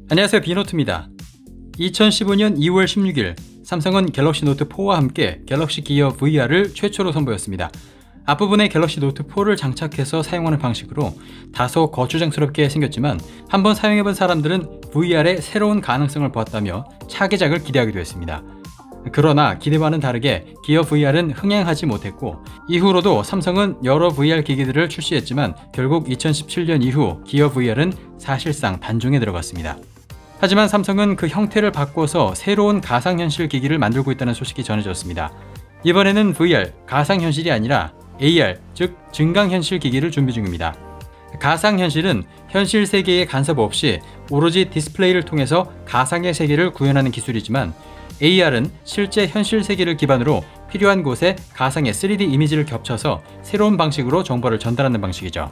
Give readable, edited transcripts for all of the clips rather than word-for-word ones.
안녕하세요, 비노트입니다. 2015년 2월 16일 삼성은 갤럭시 노트 4와 함께 갤럭시 기어 VR을 최초로 선보였습니다. 앞부분에 갤럭시 노트 4를 장착해서 사용하는 방식으로 다소 거추장스럽게 생겼지만 한번 사용해본 사람들은 VR의 새로운 가능성을 보았다며 차기작을 기대하기도 했습니다. 그러나 기대와는 다르게 기어 VR은 흥행하지 못했고 이후로도 삼성은 여러 VR 기기들을 출시했지만 결국 2017년 이후 기어 VR은 사실상 단종에 들어갔습니다. 하지만 삼성은 그 형태를 바꿔서 새로운 가상현실 기기를 만들고 있다는 소식이 전해졌습니다. 이번에는 VR, 가상현실이 아니라 AR, 즉 증강현실 기기를 준비 중입니다. 가상현실은 현실 세계의 간섭 없이 오로지 디스플레이를 통해서 가상의 세계를 구현하는 기술이지만 AR은 실제 현실 세계를 기반으로 필요한 곳에 가상의 3D 이미지를 겹쳐서 새로운 방식으로 정보를 전달하는 방식이죠.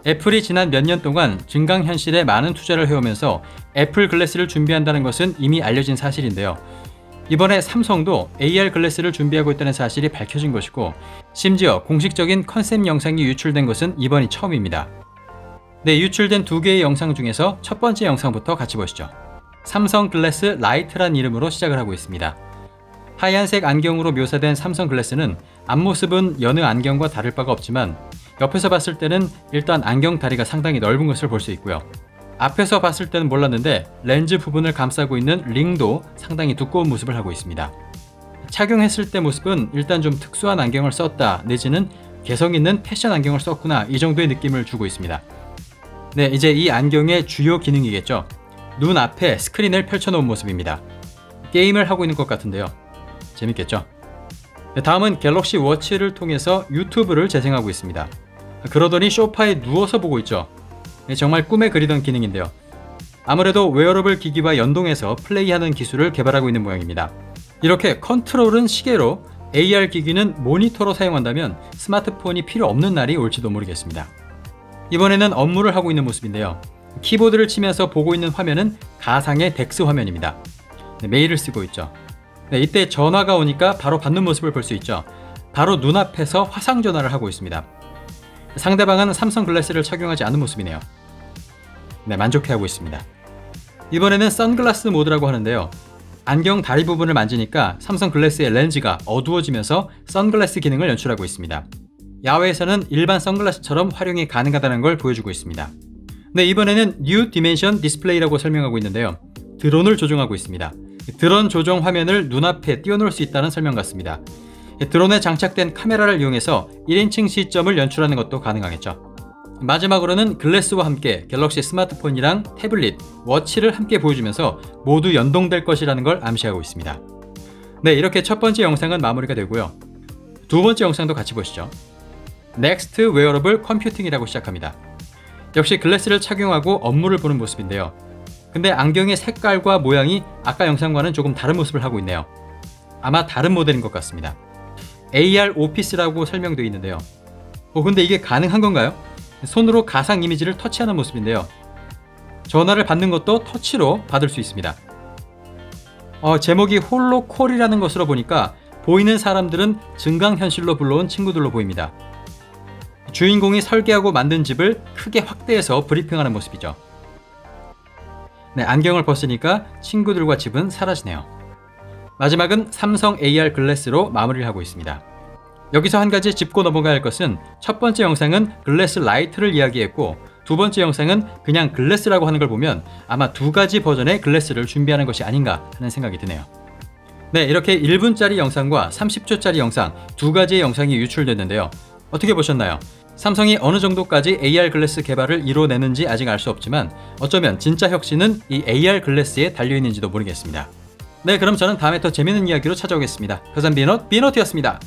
애플이 지난 몇 년 동안 증강현실에 많은 투자를 해오면서 애플 글래스를 준비한다는 것은 이미 알려진 사실인데요. 이번에 삼성도 AR 글래스를 준비하고 있다는 사실이 밝혀진 것이고 심지어 공식적인 컨셉 영상이 유출된 것은 이번이 처음입니다. 네, 유출된 두 개의 영상 중에서 첫 번째 영상부터 같이 보시죠. 삼성 글래스 라이트란 이름으로 시작을 하고 있습니다. 하얀색 안경으로 묘사된 삼성 글래스는 앞모습은 여느 안경과 다를 바가 없지만 옆에서 봤을 때는 일단 안경 다리가 상당히 넓은 것을 볼 수 있고요. 앞에서 봤을 때는 몰랐는데 렌즈 부분을 감싸고 있는 링도 상당히 두꺼운 모습을 하고 있습니다. 착용했을 때 모습은 일단 좀 특수한 안경을 썼다 내지는 개성 있는 패션 안경을 썼구나 이 정도의 느낌을 주고 있습니다. 네, 이제 이 안경의 주요 기능이겠죠. 눈 앞에 스크린을 펼쳐놓은 모습입니다. 게임을 하고 있는 것 같은데요. 재밌겠죠? 네, 다음은 갤럭시 워치를 통해서 유튜브를 재생하고 있습니다. 그러더니 소파에 누워서 보고 있죠. 네, 정말 꿈에 그리던 기능인데요. 아무래도 웨어러블 기기와 연동해서 플레이하는 기술을 개발하고 있는 모양입니다. 이렇게 컨트롤은 시계로 AR 기기는 모니터로 사용한다면 스마트폰이 필요 없는 날이 올지도 모르겠습니다. 이번에는 업무를 하고 있는 모습인데요. 키보드를 치면서 보고 있는 화면은 가상의 덱스 화면입니다. 네, 메일을 쓰고 있죠. 네, 이때 전화가 오니까 바로 받는 모습을 볼 수 있죠. 바로 눈앞에서 화상 전화를 하고 있습니다. 상대방은 삼성 글래스를 착용하지 않은 모습이네요. 네, 만족해하고 있습니다. 이번에는 선글라스 모드라고 하는데요. 안경 다리 부분을 만지니까 삼성 글래스의 렌즈가 어두워지면서 선글라스 기능을 연출하고 있습니다. 야외에서는 일반 선글라스처럼 활용이 가능하다는 걸 보여주고 있습니다. 네, 이번에는 뉴 디멘션 디스플레이라고 설명하고 있는데요. 드론을 조종하고 있습니다. 드론 조종 화면을 눈앞에 띄워놓을 수 있다는 설명 같습니다. 드론에 장착된 카메라를 이용해서 1인칭 시점을 연출하는 것도 가능하겠죠. 마지막으로는 글래스와 함께 갤럭시 스마트폰이랑 태블릿, 워치를 함께 보여주면서 모두 연동될 것이라는 걸 암시하고 있습니다. 네, 이렇게 첫 번째 영상은 마무리가 되고요. 두 번째 영상도 같이 보시죠. 넥스트 웨어러블 컴퓨팅이라고 시작합니다. 역시 글래스를 착용하고 업무를 보는 모습인데요. 근데 안경의 색깔과 모양이 아까 영상과는 조금 다른 모습을 하고 있네요. 아마 다른 모델인 것 같습니다. AR 오피스라고 설명되어 있는데요. 근데 이게 가능한 건가요? 손으로 가상 이미지를 터치하는 모습인데요. 전화를 받는 것도 터치로 받을 수 있습니다. 제목이 홀로콜이라는 것으로 보니까 보이는 사람들은 증강현실로 불러온 친구들로 보입니다. 주인공이 설계하고 만든 집을 크게 확대해서 브리핑하는 모습이죠. 네, 안경을 벗으니까 친구들과 집은 사라지네요. 마지막은 삼성 AR 글래스로 마무리를 하고 있습니다. 여기서 한 가지 짚고 넘어가야 할 것은 첫 번째 영상은 글래스 라이트를 이야기했고 두 번째 영상은 그냥 글래스라고 하는 걸 보면 아마 두 가지 버전의 글래스를 준비하는 것이 아닌가 하는 생각이 드네요. 네, 이렇게 1분짜리 영상과 30초짜리 영상 두 가지의 영상이 유출됐는데요. 어떻게 보셨나요? 삼성이 어느 정도까지 AR 글래스 개발을 이뤄내는지 아직 알 수 없지만 어쩌면 진짜 혁신은 이 AR 글래스에 달려있는지도 모르겠습니다. 네, 그럼 저는 다음에 더 재밌는 이야기로 찾아오겠습니다. 그전 비노트였습니다.